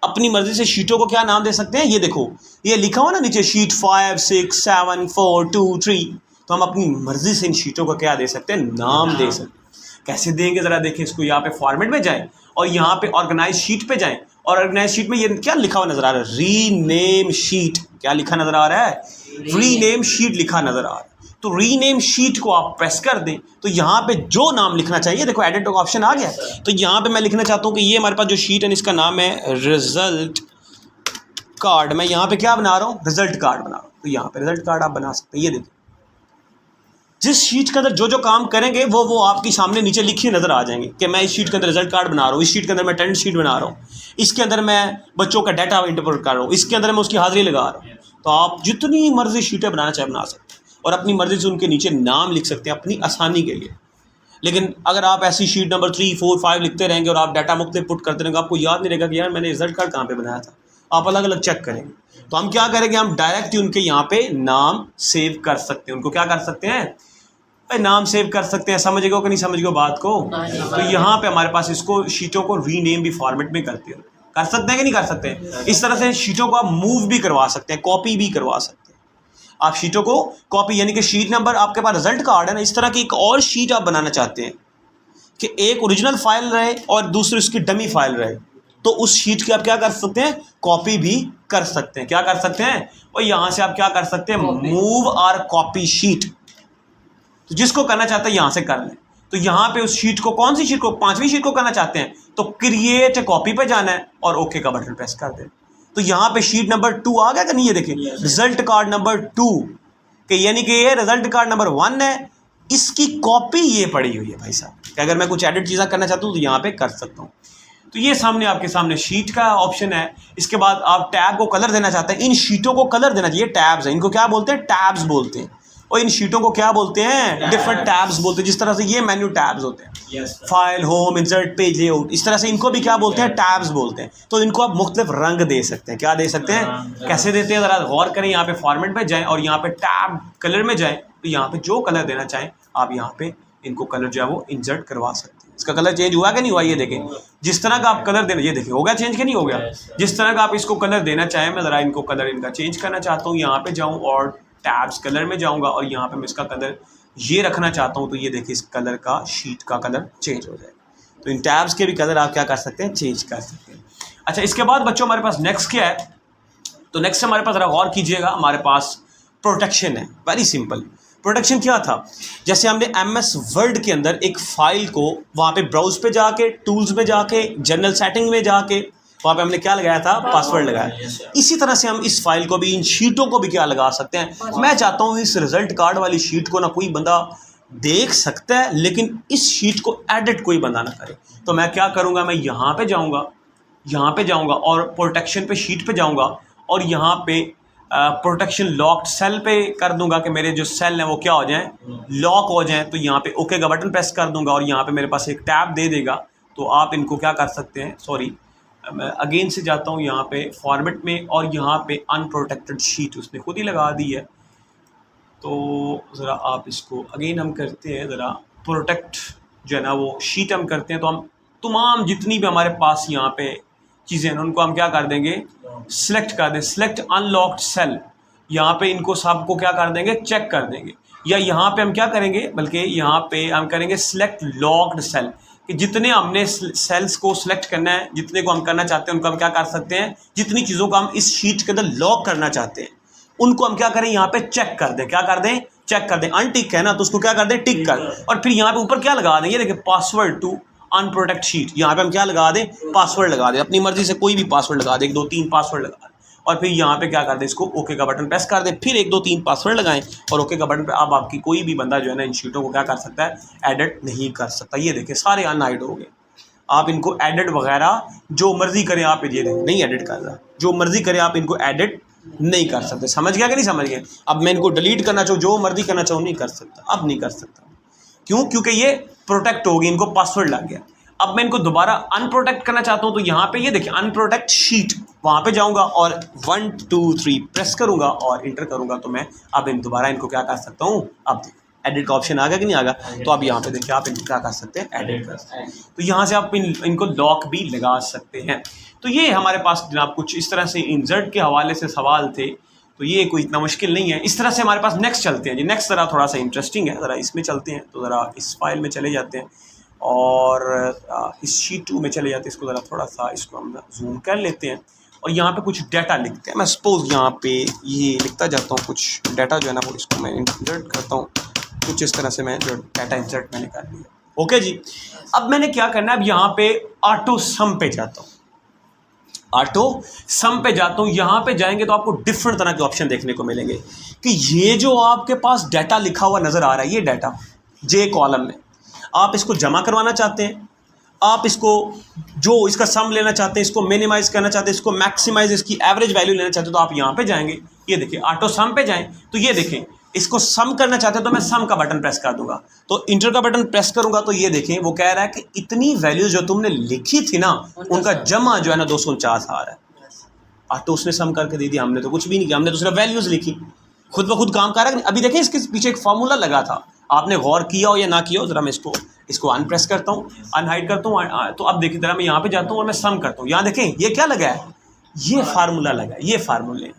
अपनी मर्जी से शीटों को क्या नाम दे सकते हैं। ये देखो ये लिखा हुआ ना नीचे, शीट 5 6 7 4 2 3, तो हम अपनी मर्जी से इन शीटों को क्या दे सकते हैं, नाम दे सकते हैं। कैसे देंगे ज़रा देखें इसको। यहाँ पे फॉर्मेट में जाएं और यहाँ पे ऑर्गेनाइज शीट पे जाएं और ऑर्गेनाइज शीट में ये क्या लिखा हुआ नजर आ रहा है, रीनेम शीट। क्या लिखा नजर आ रहा है, रीनेम शीट लिखा नजर आ रहा है। तो रीनेम शीट को आप प्रेस कर दें तो यहाँ पे जो नाम लिखना चाहिए, देखो एडिट का ऑप्शन आ गया। तो यहाँ पे मैं लिखना चाहता हूँ कि ये हमारे पास जो शीट है इसका नाम है रिजल्ट कार्ड। मैं यहाँ पे क्या बना रहा हूँ, रिजल्ट कार्ड बना रहा हूँ। तो यहाँ पे रिजल्ट कार्ड आप बना सकते हैं। ये देखिए जिस शीट के अंदर जो जो काम करेंगे वो आपके सामने नीचे लिखे नजर आ जाएंगे कि मैं इस शीट के अंदर रिजल्ट कार्ड बना रहा हूँ, इस शीट के अंदर मैं टेंट शीट बना रहा हूँ, इसके अंदर मैं बच्चों का डाटा इंटरप्रेट कर रहा हूँ, इसके अंदर मैं उसकी हाजिरी लगा रहा हूँ। तो आप जितनी मर्जी शीटें बनाना चाहे बना सकते हैं और अपनी मर्जी से उनके नीचे नाम लिख सकते हैं अपनी आसानी के लिए। लेकिन अगर आप ऐसी शीट नंबर 3 4 5 लिखते रहेंगे और आप डाटा मुख्तलिफ पुट करते रहेंगे, आपको याद नहीं रहेगा कि यार मैंने रिजल्ट कार्ड कहाँ पे बनाया था। आप अलग अलग चेक करेंगे। तो हम क्या करेंगे, हम डायरेक्ट ही उनके यहाँ पे नाम सेव कर सकते हैं। उनको क्या कर सकते हैं, नाम सेव कर सकते हैं। समझ गए कि नहीं समझ गए बात को। तो यहाँ पे हमारे पास इसको शीटों को रीनेम भी फॉर्मेट में करते हैं, कर सकते हैं कि नहीं कर सकते हैं। इस तरह से शीटों को आप मूव भी करवा सकते हैं, कॉपी भी करवा सकते हैं। आप शीटों को कॉपी यानी कि शीट नंबर आपके पास रिजल्ट कार्ड है ना, इस तरह की एक और शीट आप बनाना चाहते हैं कि एक ओरिजिनल फाइल रहे और दूसरी उसकी डमी फाइल रहे, तो उस शीट की आप क्या कर सकते हैं, कॉपी भी कर सकते हैं। क्या कर सकते हैं, और यहाँ से आप क्या कर सकते हैं, मूव और कॉपी शीट। तो जिसको करना चाहते हैं यहाँ से कर लें। तो यहाँ पे उस शीट को, कौन सी शीट को, 5वीं शीट को करना चाहते हैं तो क्रिएट कॉपी पे जाना है और ओके का बटन प्रेस कर दें। तो यहाँ पे शीट नंबर 2 आ गया कि नहीं, ये देखिए रिजल्ट कार्ड नंबर 2 के, यानी कि ये रिजल्ट कार्ड नंबर 1 है, इसकी कॉपी ये पड़ी हुई है भाई साहब। कि अगर मैं कुछ एडिट चीज़ें करना चाहता हूँ तो यहाँ पे कर सकता हूँ। तो ये सामने आपके सामने शीट का ऑप्शन है। इसके बाद आप टैब को कलर देना चाहते हैं, इन शीटों को कलर देना चाहिए, टैब्स हैं, इनको क्या बोलते हैं, टैब्स बोलते हैं। और इन शीटों को क्या बोलते हैं, डिफरेंट टैब्स बोलते हैं। जिस तरह से ये मेन्यू टैब्स होते हैं, file, home, insert, page layout, इस तरह से इनको भी क्या बोलते हैं, टैब्स बोलते हैं। तो इनको आप मुख्तलिफ रंग दे सकते हैं। क्या दे सकते हैं, कैसे देते हैं, ज़रा गौर करें। यहाँ पे फॉर्मेट में जाएं और यहाँ पे टैब कलर में जाएं, तो यहाँ पे जो कलर देना चाहें आप यहाँ पे इनको कलर जो है वो इंसर्ट करवा सकते हैं। इसका कलर चेंज हुआ कि नहीं हुआ, ये देखें। जिस तरह का आप कलर देना, ये देखिए हो गया चेंज कि नहीं हो गया। जिस तरह का आप इसको कलर देना चाहें, मैं ज़रा इनको कलर इनका चेंज करना चाहता हूँ। यहाँ पे जाऊँ और टैब्स कलर में जाऊंगा और यहाँ पे मैं इसका कलर ये रखना चाहता हूँ, तो ये देखिए इस कलर का, शीट का कलर चेंज हो जाएगा। तो इन टैब्स के भी कलर आप क्या कर सकते हैं, चेंज कर सकते हैं। अच्छा, इसके बाद बच्चों हमारे पास नेक्स्ट क्या है, तो नेक्स्ट हमारे पास ज़रा गौर कीजिएगा, हमारे पास प्रोटेक्शन है। Very simple. प्रोटेक्शन क्या था, जैसे हमने MS वर्ड के अंदर एक फ़ाइल को वहाँ पे ब्राउज पे जाके, टूल्स में जाके, जनरल सेटिंग में जाके, वहाँ पे हमने क्या लगाया था, पासवर्ड लगाया। इसी तरह से हम इस फाइल को भी, इन शीटों को भी क्या लगा सकते हैं। मैं चाहता हूँ इस रिजल्ट कार्ड वाली शीट को ना कोई बंदा देख सकता है, लेकिन इस शीट को एडिट कोई बंदा ना करे। तो मैं क्या करूँगा, मैं यहाँ पे जाऊँगा और प्रोटेक्शन पे, शीट पे जाऊँगा और यहाँ पे प्रोटेक्शन लॉक्ड सेल पे कर दूंगा कि मेरे जो सेल हैं वो क्या हो जाएं, लॉक हो जाएं। तो यहाँ पे ओके का बटन प्रेस कर दूंगा और यहाँ पे मेरे पास एक टैब दे देगा। तो आप इनको क्या कर सकते हैं, सॉरी मैं अगेन से जाता हूँ यहाँ पे फॉर्मेट में और यहाँ पे अनप्रोटेक्टेड शीट उसने खुद ही लगा दी है। तो ज़रा आप इसको अगेन हम करते हैं, ज़रा प्रोटेक्ट जो है ना वो शीट हम करते हैं। तो हम तमाम जितनी भी हमारे पास यहाँ पे चीज़ें हैं उनको हम क्या कर देंगे, सिलेक्ट कर दें, सिलेक्ट अनलॉक्ड सेल। यहाँ पे इनको सबको क्या कर देंगे, चेक कर देंगे। या यहाँ पे हम क्या करेंगे, बल्कि यहाँ पे हम करेंगे सिलेक्ट लॉक्ड सेल, कि जितने हमने सेल्स को सिलेक्ट करना है, जितने को हम करना चाहते हैं उनको हम क्या कर सकते हैं, जितनी चीज़ों को हम इस शीट के अंदर लॉक करना चाहते हैं उनको हम क्या करें, यहाँ पे चेक कर दें। क्या कर दें? चेक कर दें। अनटिक है ना, तो उसको क्या कर दें, टिक कर। और फिर यहाँ पे ऊपर क्या लगा दें, ये देखिए पासवर्ड टू अनप्रोटेक्ट शीट। यहाँ पे हम क्या लगा दें, पासवर्ड लगा दें, अपनी मर्जी से कोई भी पासवर्ड लगा दें, 1 2 3 पासवर्ड लगा दें। और फिर यहाँ पे क्या कर दें, इसको ओके का बटन प्रेस कर दें, फिर 1 2 3 पासवर्ड लगाएं और ओके का बटन पे। अब आपकी कोई भी बंदा जो है ना इन शीटों को क्या कर सकता है, एडिट नहीं कर सकता। ये देखिए सारे अनहाइड हो गए। आप इनको एडिट वगैरह जो मर्जी करें आप, ये नहीं एडिट कर रहा, जो मर्जी करें आप इनको एडिट नहीं कर सकते। समझ गया कि नहीं समझ गया? अब मैं इनको डिलीट करना चाहूँ, जो मर्जी करना चाहूँ, नहीं कर सकता, अब नहीं कर सकता। क्यों? क्योंकि ये प्रोटेक्ट हो गई, इनको पासवर्ड लग गया। अब मैं इनको दोबारा अनप्रोटेक्ट करना चाहता हूँ, तो यहाँ पे ये देखिए अनप्रोटेक्ट शीट, वहाँ पे जाऊँगा और 1 2 3 प्रेस करूँगा और इंटर करूँगा, तो मैं अब दोबारा इनको क्या कर सकता हूँ, अब एडिट का ऑप्शन आ गया कि नहीं आ गया? तो अब यहाँ पे देखिए आप इनको क्या कर सकते हैं, एडिट कर सकते हैं। तो यहाँ से आप इनको लॉक भी लगा सकते हैं। तो ये हमारे पास जनाब कुछ इस तरह से इंसर्ट के हवाले से सवाल थे। तो ये कोई इतना मुश्किल नहीं है। इस तरह से हमारे पास नेक्स्ट चलते हैं जी। नेक्स्ट ज़रा थोड़ा सा इंटरेस्टिंग है, ज़रा इसमें चलते हैं। तो ज़रा इस फाइल में चले जाते हैं और इस शीट 2 में चले जाते हैं। इसको ज़रा थोड़ा सा इसको हम जूम कर लेते हैं और यहाँ पे कुछ डाटा लिखते हैं। मैं सपोज यहाँ पे ये लिखता जाता हूँ कुछ डाटा जो है ना, वो इसको मैं इंसर्ट करता हूँ कुछ इस तरह से। मैं जो डाटा इंसर्ट मैंने कर लिया, ओके जी। अब मैंने क्या करना है, अब यहाँ पे ऑटो सम पे जाता हूँ, ऑटो सम पे जाता हूँ। यहाँ पे जाएंगे तो आपको डिफरेंट तरह के ऑप्शन देखने को मिलेंगे कि ये जो आपके पास डाटा लिखा हुआ नज़र आ रहा है, ये डाटा जे कॉलम में, आप इसको जमा करवाना चाहते हैं, आप इसको जो इसका सम लेना चाहते हैं, इसको मिनिमाइज करना चाहते हैं, इसको मैक्सिमाइज, इसकी एवरेज वैल्यू लेना चाहते हैं, तो आप यहाँ पे जाएंगे। ये देखिए ऑटो सम पे जाएं तो ये देखें, इसको सम करना चाहते हैं तो मैं सम का बटन प्रेस कर दूंगा। तो इंटर का बटन प्रेस करूंगा तो ये देखें वो कह रहा है कि इतनी वैल्यू जो तुमने लिखी थी ना, उनका जमा जो है ना 249 आ रहा है। ऑटो उसने सम करके दे दिया, हमने तो कुछ भी नहीं किया, हमने तो सिर्फ वैल्यूज लिखी, खुद ब खुद काम कर रहा है। अभी देखें इसके पीछे एक फार्मूला लगा था, आपने गौर किया हो या ना किया हो। जरा मैं इसको अनप्रेस करता हूँ, अनहाइड करता हूँ। तो अब देखिए जरा मैं यहाँ पे जाता हूँ और मैं सम करता हूँ। यहाँ देखें ये क्या लगा है, ये फार्मूला लगा है। ये फार्मूले,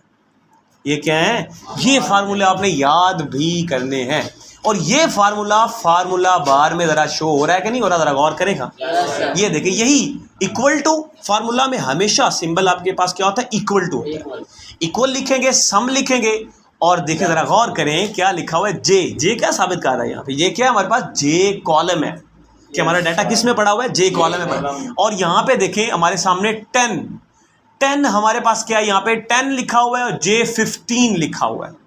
ये क्या है, ये फार्मूले आपने याद भी करने हैं। और ये फार्मूला बार में ज़रा शो हो रहा है कि नहीं हो रहा, ज़रा गौर करेगा। ये देखिए यही इक्वल टू फार्मूला में हमेशा सिंबल आपके पास क्या होता है, इक्वल टू होता है। इक्वल लिखेंगे, सम लिखेंगे और देखिए ज़रा गौर करें क्या लिखा हुआ है, जे क्या साबित कर रहा है यहाँ पे, ये क्या है हमारे पास जे कॉलम है कि हमारा डाटा किस में पड़ा हुआ है, जे कॉलम में पड़ा। और यहाँ पे देखें हमारे सामने 10 हमारे पास क्या है, यहाँ पे 10 लिखा हुआ है और J15 लिखा हुआ है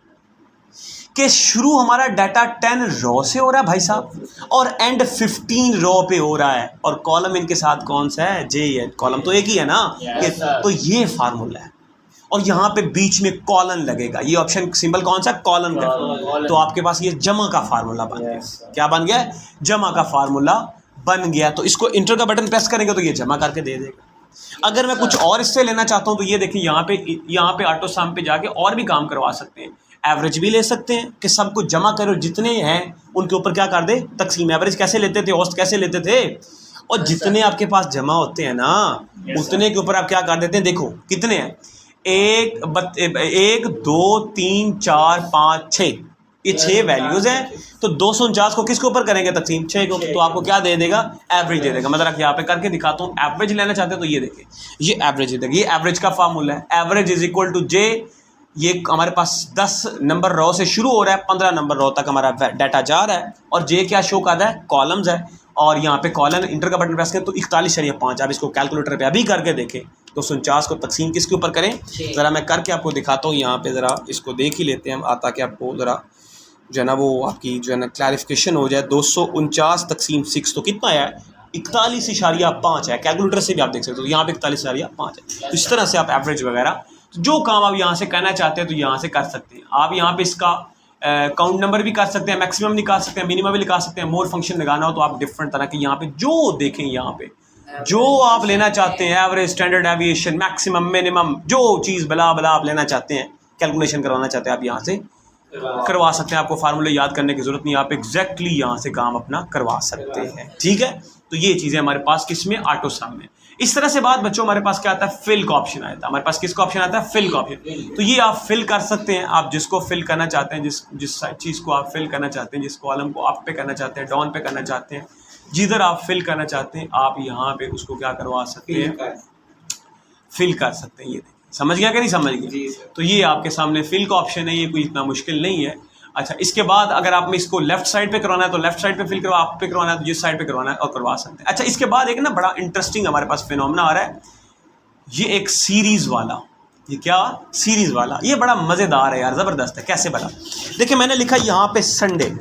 कि शुरू हमारा डाटा 10 रो से हो रहा है भाई साहब और एंड 15 रो पे हो रहा है। और कॉलम इनके साथ कौन सा है, जे है, कॉलम तो एक ही है ना। तो ये फार्मूला है और यहाँ पे बीच में कॉलन लगेगा। ये ऑप्शन सिंबल कौन सा, कॉलन का। तो आपके पास ये जमा का फार्मूला बन गया। क्या बन गया, जमा का फार्मूला बन गया। तो इसको इंटर का बटन प्रेस करेंगे तो ये जमा करके दे देगा। अगर मैं कुछ और इससे लेना चाहता हूं तो ये देखिए यहाँ पे ऑटो सम पे जाके और भी काम करवा सकते हैं। एवरेज भी ले सकते हैं कि सब कुछ जमा करो, जितने हैं उनके ऊपर क्या कर दे, तकसीम। एवरेज कैसे लेते थे, औसत कैसे लेते थे, और जितने आपके पास जमा होते हैं ना उतने के ऊपर आप क्या कर देते हैं, देखो कितने हैं, 1 2 3 4 5 6, ये 6 वैल्यूज़ हैं। तो 249 को किसके ऊपर करेंगे तकसीम, 6 को, तो आपको क्या दे देगा, एवरेज दे देगा। मतलब यहाँ पे करके दिखाता हूँ। एवरेज लेना चाहते हैं तो ये देखिए ये एवरेज दे देगा। ये एवरेज का फार्मूला है, एवरेज इज इक्वल टू जे। ये हमारे पास 10 नंबर रो से शुरू हो रहा है, 15 नंबर रो तक हमारा डाटा जा रहा है। और जे क्या शो कर रहा है, कॉलम्स है। और यहाँ पे कॉलम इंटर का बटन प्रेस करें तो 41.5। आप इसको कैलकुलेटर पे अभी करके देखें। 249 को तकसीम किसके ऊपर करें, ज़रा मैं करके आपको दिखाता हूँ। यहाँ पे ज़रा इसको देख ही लेते हैं हम, ताकि आपको ज़रा जो है ना वो आपकी जो है ना क्लैरिफिकेशन हो जाए। 249 तकसीम 6 तो कितना है, 41.5 है। कैलकुलेटर से भी आप देख सकते हो, यहाँ पे 41.5 है। तो इस तरह से आप एवरेज वगैरह जो काम आप यहाँ से करना चाहते हैं तो यहाँ से कर सकते हैं। आप यहाँ पे इसका काउंट नंबर भी कर सकते हैं, मैक्सिमम निकाल सकते हैं, मिनिमम भी निकाल सकते हैं। मोर फंक्शन लगाना हो तो आप डिफरेंट तरह के यहाँ पे जो देखें, यहाँ पे जो आप लेना चाहते हैं, average, standard aviation, maximum, minimum, जो चीज़ बला आप लेना चाहते हैं, कैलकुलेशन करवाना चाहते हैं, आप यहाँ से करवा सकते हैं। आपको फार्मूले याद करने की ज़रूरत नहीं, आप एग्जैक्टली यहाँ से काम अपना करवा सकते हैं। ठीक है, तो ये चीज़ें हमारे पास किस में, ऑटो सम में। इस तरह से बात बच्चों हमारे पास क्या आता है, फिल का ऑप्शन आया था। हमारे पास किसका ऑप्शन आता है, फिल का ऑप्शन। तो ये आप फिल कर सकते हैं, आप जिसको फिल करना चाहते हैं, जिस चीज़ को आप फिल करना चाहते हैं, जिस कॉलम को आप पे करना चाहते हैं, डाउन पे करना चाहते हैं, जिधर आप फिल करना चाहते हैं, आप यहाँ पे उसको क्या करवा सकते हैं, फिल कर सकते हैं। ये समझ गया कि नहीं समझ गया? तो ये आपके सामने फिल का ऑप्शन है, ये कोई इतना मुश्किल नहीं है। अच्छा, इसके बाद अगर आप में इसको लेफ्ट साइड पे करवाना है तो लेफ्ट साइड पे फिल करवा, आप पे करवाना है तो जिस साइड पे करवाना है और करवा सकते हैं। अच्छा, इसके बाद एक ना बड़ा इंटरेस्टिंग हमारे पास फिनोमेना आ रहा है, ये एक सीरीज वाला। ये क्या, सीरीज वाला। ये बड़ा मजेदार है यार, जबरदस्त है। कैसे बना, देखिए मैंने लिखा यहाँ पे संडे,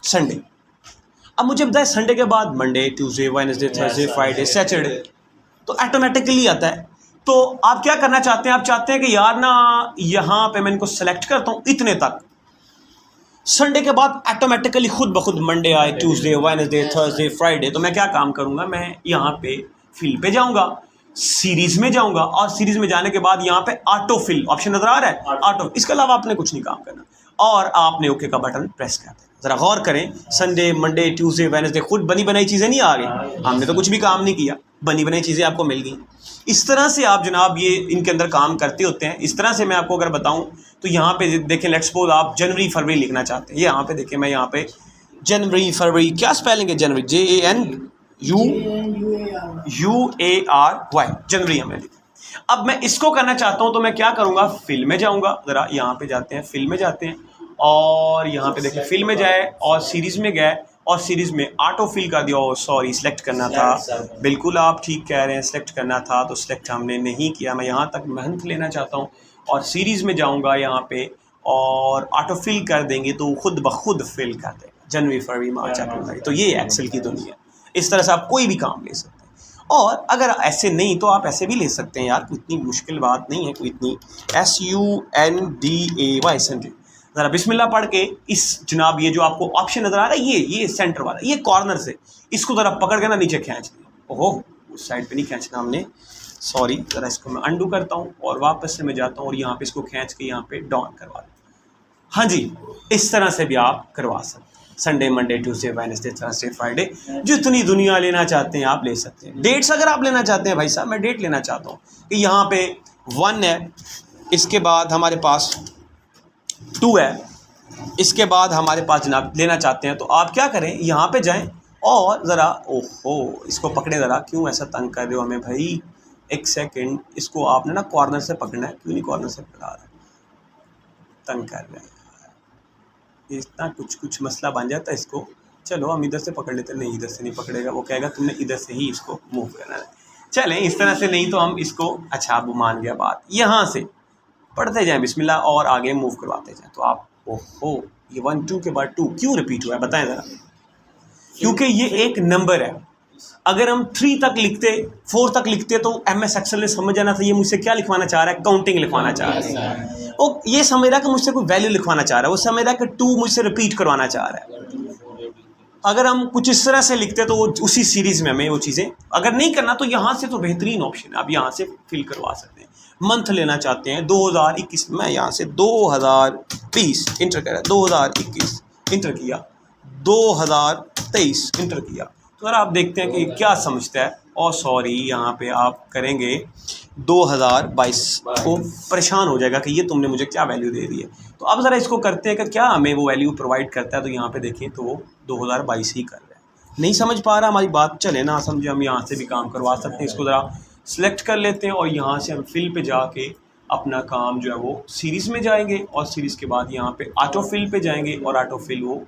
संडे। अब मुझे बताए संडे के बाद Monday, Tuesday, Wednesday, Thursday, Friday, Saturday, तो ऑटोमेटिकली आता है। तो आप क्या करना चाहते हैं, आप चाहते हैं कि यार ना यहाँ पे मैं इनको सेलेक्ट करता हूँ इतने तक, संडे के बाद ऑटोमेटिकली खुद ब खुद मंडे आए, ट्यूसडे, वेडनेसडे, थर्सडे, फ्राइडे। तो मैं क्या काम करूँगा, मैं यहाँ पे फिल पे जाऊँगा, सीरीज में जाऊँगा, और सीरीज में जाने के बाद यहाँ पे ऑटो फिल ऑप्शन नजर आ रहा है, ऑटो। इसके अलावा आपने कुछ नहीं काम करना, और आपने ओके का बटन प्रेस कर देना। ज़रा गौर करें, संडे, मंडे, ट्यूसडे, वेडनेसडे खुद बनी बनाई चीज़ें नहीं आ गई, हमने तो कुछ भी काम नहीं किया, बनी बनाई चीज़ें आपको मिल गई। इस तरह से आप जनाब ये इनके अंदर काम करते होते हैं। इस तरह से मैं आपको अगर बताऊं तो यहाँ पे देखें, लेट्स सपोज आप जनवरी फरवरी लिखना चाहते हैं, ये यहाँ पे देखिए, मैं यहाँ पे जनवरी फरवरी, क्या स्पेलिंग है जनवरी, JANUARY, जनवरी हमने लिखा। अब मैं इसको करना चाहता हूँ तो मैं क्या करूँगा, फिल में जाऊँगा, ज़रा यहाँ पे जाते हैं, फिल में जाते हैं, और यहाँ पे देखिए फिल में जाए और सीरीज़ में गए, और सीरीज़ में ऑटो फिल कर दिया। सॉरी, सिलेक्ट करना था, बिल्कुल आप ठीक कह रहे हैं, सिलेक्ट करना था, तो सिलेक्ट हमने नहीं किया। मैं यहाँ तक मेहनत लेना चाहता हूँ, और सीरीज़ में जाऊँगा यहाँ पे, और ऑटो फिल कर देंगे तो खुद ब खुद फिल कर देगा, जनवरी फरवरी मार्च अप्रैल। तो ये एक्सेल की दुनिया। इस तरह से आप कोई भी काम ले सकते हैं, और अगर ऐसे नहीं तो आप ऐसे भी ले सकते हैं यार, कोई इतनी मुश्किल बात नहीं है, कोई इतनी। SUNDAY, Sunday. ज़रा बिस्मिल्लाह पढ़ के इस जनाब ये जो आपको ऑप्शन नज़र आ रहा है, ये सेंटर वाला, ये कॉर्नर से इसको ज़रा पकड़ के ना नीचे खींच दिया। ओहो, उस साइड पे नहीं खींचना हमने, सॉरी। ज़रा इसको मैं अंडू करता हूँ और वापस से मैं जाता हूँ और यहाँ पे इसको खींच के यहाँ पे डाउन करवा दूँ। हाँ जी, इस तरह से भी आप करवा सकते हैं। Sunday, Monday, Tuesday, Wednesday, Thursday, Friday, जितनी दुनिया लेना चाहते हैं आप ले सकते हैं। डेट्स अगर आप लेना चाहते हैं, भाई साहब मैं डेट लेना चाहता हूँ कि यहाँ पे 1 है, इसके बाद हमारे पास 2 है, इसके बाद हमारे पास जनाब लेना चाहते हैं, तो आप क्या करें, यहाँ पे जाएं और ज़रा, ओहो इसको पकड़े ज़रा, क्यों ऐसा तंग कर रहे हो हमें भाई, एक सेकंड, इसको आपने ना कॉर्नर से पकड़ना है, क्यों नहीं कॉर्नर से पकड़ा रहा, तंग कर रहे हैं इतना, कुछ मसला बन जाता है इसको। चलो हम इधर से पकड़ लेते, नहीं इधर से नहीं पकड़ेगा, वो कहेगा तुमने इधर से ही इसको मूव करना है। चलें इस तरह से, नहीं तो हम इसको, अच्छा अब मान गया बात, यहाँ से पढ़ते जाएं बिस्मिल्लाह और आगे मूव करवाते जाएं। तो आप, ओहो ये 1 2 के बाद 2 क्यों रिपीट हुआ है बताएं ज़रा, क्योंकि ये एक नंबर है। अगर हम 3 तक लिखते, 4 तक लिखते, तो MS एक्सेल ने समझ जाना था ये मुझसे क्या लिखवाना चाह रहा है, काउंटिंग लिखवाना चाह रहा है। वो ये समझ रहा है कि मुझसे कोई वैल्यू लिखवाना चाह रहा है, वो समझ रहा है कि 2 मुझसे रिपीट करवाना चाह रहा है। अगर हम कुछ इस तरह से लिखते तो वो उसी सीरीज़ में हमें वो चीज़ें, अगर नहीं करना तो यहाँ से तो बेहतरीन ऑप्शन है, आप यहाँ से फिल करवा सकते हैं। मंथ लेना चाहते हैं 2021, मैं यहाँ से 2020 इंटर कर रहा, 2021 इंटर किया, 2023 इंटर किया, तो अगर आप देखते हैं कि क्या समझता है। और सॉरी, यहाँ पे आप करेंगे 2022, को परेशान हो जाएगा कि ये तुमने मुझे क्या वैल्यू दे दी है। तो अब ज़रा इसको करते हैं कि क्या हमें वो वैल्यू प्रोवाइड करता है। तो यहाँ पे देखें तो वो 2022 ही कर रहा है। नहीं समझ पा रहा हमारी बात, चले ना समझे, हम यहाँ से भी काम करवा सकते हैं। इसको ज़रा सेलेक्ट कर लेते हैं और यहाँ से हम फिल पे जाके अपना काम जो है वो सीरीज़ में जाएंगे, और सीरीज़ के बाद यहाँ पे ऑटो फिल पे जाएंगे, और ऑटो फिल वो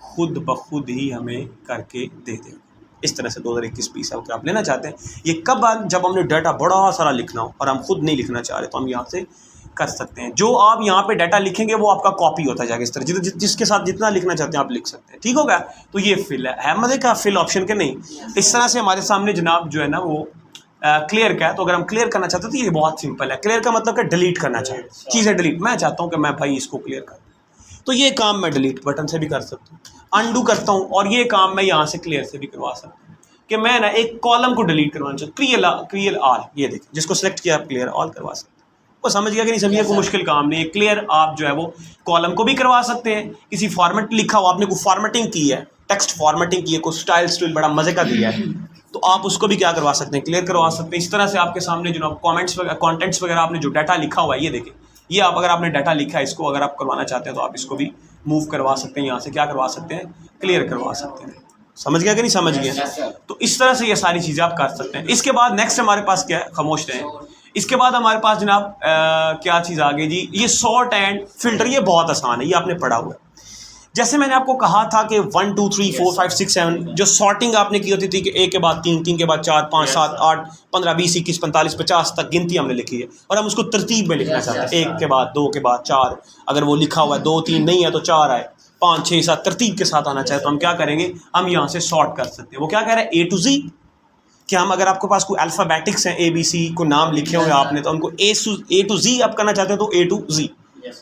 खुद ब खुद ही हमें करके दे देगा। इस तरह से 2021 पीस अगर आप लेना चाहते हैं, ये कब, जब हमने डाटा बड़ा सारा लिखना हो और हम खुद नहीं लिखना चाह रहे, तो हम यहाँ से कर सकते हैं। जो आप यहाँ पे डाटा लिखेंगे वो आपका कॉपी होता जाएगा इस तरह, जिसके साथ जितना लिखना चाहते हैं आप लिख सकते हैं। ठीक होगा। तो ये फिल है मज़े का फिल ऑप्शन के नहीं। इस तरह से हमारे सामने जनाब जो है ना वो क्लियर का है। तो अगर हम क्लियर करना चाहते हैं तो ये बहुत सिंपल है। क्लियर का मतलब कि डिलीट करना चाहिए, चीज़ें डिलीट, मैं चाहता हूँ कि मैं भाई इसको क्लियर कर, तो ये काम मैं डिलीट बटन से भी कर सकता हूँ, अनडू करता हूँ, और ये काम मैं यहाँ से क्लियर से भी करवा सकता हूँ कि मैं ना एक कॉलम को डिलीट करवाना चाहूँ, क्लियर ऑल, ये देखिए जिसको सेलेक्ट किया आप क्लियर ऑल करवा सकते हैं। वो समझ गया कि नहीं समझिए, कोई मुश्किल काम नहीं है। क्लियर आप जो है वो कॉलम को भी करवा सकते हैं, किसी फॉर्मेट लिखा हो आपने, कोई फॉर्मेटिंग की है, टेक्स्ट फॉर्मेटिंग की है, कोई स्टाइल बड़ा मज़े का दिया है, तो आप उसको भी क्या करवा सकते हैं, क्लियर करवा सकते हैं। इस तरह से आपके सामने जो कॉमेंट्स वगैरह, कॉन्टेंट्स वगैरह, आपने जो डाटा लिखा हुआ है, ये देखें, ये आप अगर आपने डाटा लिखा है, इसको अगर आप करवाना चाहते हैं तो आप इसको भी मूव करवा सकते हैं, यहाँ से क्या करवा सकते हैं, क्लियर करवा सकते हैं। समझ गया कि नहीं समझ गया? तो इस तरह से ये सारी चीज़ें आप कर सकते हैं। इसके बाद नेक्स्ट हमारे पास क्या है, खामोश रहें। इसके बाद हमारे पास जनाब क्या चीज़ आ गई जी, ये सॉर्ट एंड फिल्टर। ये बहुत आसान है, ये आपने पढ़ा हुआ है। जैसे मैंने आपको कहा था कि 1 2 3 4 5 6 7 जो सॉर्टिंग आपने की होती थी कि 1 के बाद 3, 3 के बाद 4, 5 7 8 15 20 21 45 50 तक गिनती हमने लिखी है, और हम उसको तरतीब में लिखना चाहते हैं। 1 के बाद 2 के बाद 4, अगर वो लिखा हुआ है 2 3 नहीं है तो 4 आए, 5 6 7 तरतीब के साथ आना चाहिए। तो हम क्या करेंगे, हम यहाँ से सॉर्ट कर सकते हैं। वो क्या कह रहे हैं, A to Z। कि हम अगर आपके पास कोई अल्फ़ाबेटिक्स हैं, ABC को नाम लिखे हुए आपने, तो उनको A to Z आप करना चाहते हो तो A to Z,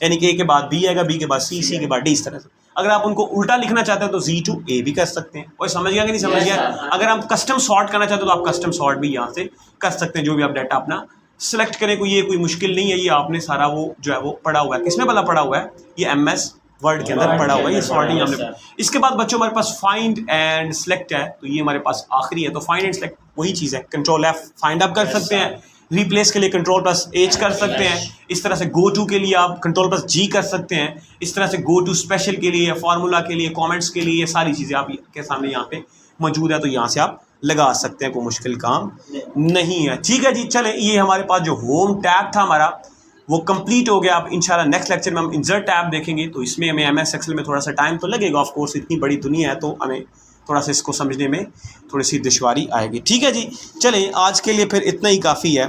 यानी कि A के बाद B आएगा, B के बाद C, C के बाद D, इस तरह से। अगर आप उनको उल्टा लिखना चाहते हैं तो Z to A भी कर सकते हैं। और समझ गया कि नहीं समझ गया? अगर आप कस्टम सॉर्ट करना चाहते हो तो आप कस्टम सॉर्ट भी यहाँ से कर सकते हैं। जो भी आप डाटा अपना सेलेक्ट करें, कोई मुश्किल नहीं है। ये आपने सारा वो जो है वो पढ़ा हुआ है। किसमें भला पढ़ा हुआ है? ये MS वर्ड के अंदर पढ़ा हुआ है, ये सॉर्टिंग हमने। इसके बाद बच्चों हमारे पास फाइंड एंड सेलेक्ट है, तो ये हमारे पास आखिरी है। तो फाइंड एंड सेलेक्ट वही चीज़ है, कंट्रोल F फाइंड आप कर सकते हैं, रिप्लेस के लिए कंट्रोल प्लस H कर सकते हैं। इस तरह से गो टू के लिए आप कंट्रोल प्लस G कर सकते हैं। इस तरह से गो टू स्पेशल के लिए, फार्मूला के लिए, कमेंट्स के लिए, ये सारी चीज़ें आपके सामने यहाँ पे मौजूद है। तो यहाँ से आप लगा सकते हैं, कोई मुश्किल काम नहीं है। ठीक है जी, चलें, ये हमारे पास जो होम टैब था हमारा वो कंप्लीट हो गया। अब इंशाल्लाह नेक्स्ट लेक्चर में हम इंसर्ट टैब देखेंगे, तो इसमें हमें MS एक्सेल में थोड़ा सा टाइम तो लगेगा। ऑफ कोर्स इतनी बड़ी दुनिया है तो हमें थोड़ा सा इसको समझने में थोड़ी सी दुश्वारी आएगी। ठीक है जी, चलें, आज के लिए फिर इतना ही काफ़ी है।